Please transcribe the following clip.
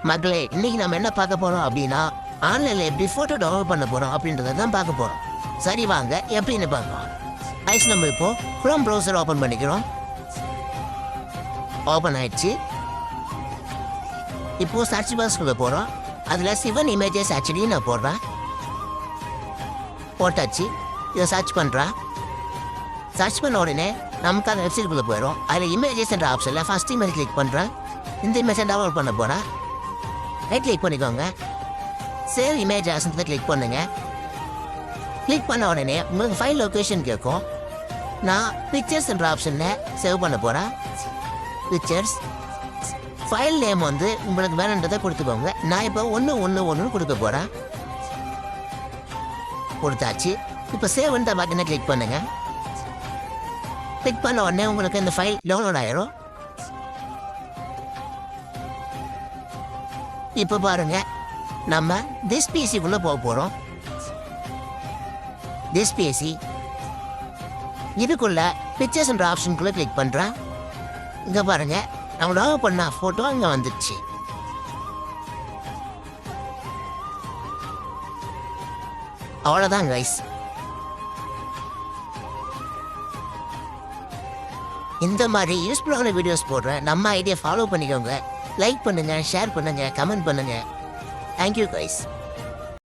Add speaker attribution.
Speaker 1: மக்களே, இன்னைக்கு நம்ம என்ன பார்க்க போறோம் அப்படின்னா, ஆன்லைன்ல எப்படி போட்டோ டவுன்லோட் பண்ண போறோம் அப்படின்றத தான் பார்க்க போறோம். சரி வாங்க எப்படின்னு பார்க்கலாம். ஐஸ் நம்ம இப்போ குரோம் ப்ரௌசர் ஓபன் பண்ணிக்கிறோம். ஓபன் ஆயிடுச்சு. இப்போ சர்ச் பாக்ஸ்குள்ள போறோம். அதுல சிவன் இமேஜஸ் ஆக்சுவலி நான் போடுறேன். போட்டாச்சு. இதை சர்ச் பண்றேன். சர்ச் பண்ண உடனே நமக்கு அந்த வெப்சைட்குள்ளே போயிடும். அதில் இமேஜஸ் என்ற ஆப்ஷனில் ஃபஸ்ட் இமேஜ் கிளிக் பண்ணுறேன். இந்த இமேஜை டவுன்லோட் பண்ண போகிறேன். ரைட் கிளிக் பண்ணிக்கோங்க. சேவ் இமேஜ் ஆப்ஷன் கிளிக் பண்ணுங்க. கிளிக் பண்ண உடனே உங்களுக்கு ஃபைல் லொக்கேஷன் கேட்கும். நான் பிக்சர்ஸ் என்ற ஆப்ஷனில் சேவ் பண்ண போகிறேன். பிக்சர்ஸ் ஃபைல் நேம் வந்து உங்களுக்கு வேணுன்றதை கொடுத்துக்கோங்க. நான் இப்போ 111 கொடுக்க போகிறேன். கொடுத்தாச்சு. இப்போ சேவ்ன்ற பட்டனை கிளிக் பண்ணுங்க. கிளிக் பண்ண உடனே உங்களுக்கு இந்த ஃபைல் டவுன்லோட் ஆயிரும். இப்போ பாருங்க, நம்ம திஸ் பிசிக்குள்ள போக போறோம். திஸ் பிசி இதுக்குள்ள பிக்சர்ஸ் என்ற ஆப்ஷனுக்குள்ள கிளிக் பண்றேன். இங்க பாருங்க, நம்ம டவுன்லோட் பண்ண போட்டோ இங்க வந்துடுச்சு. அவ்வளோதான் கைஸ். இந்த மாதிரி யூஸ்ஃபுல்லான வீடியோஸ் போடுறேன். நம்ம ஐடியா ஃபாலோ பண்ணிக்கோங்க. லைக் பண்ணுங்க, ஷேர் பண்ணுங்க, கமெண்ட் பண்ணுங்க. Thank you guys.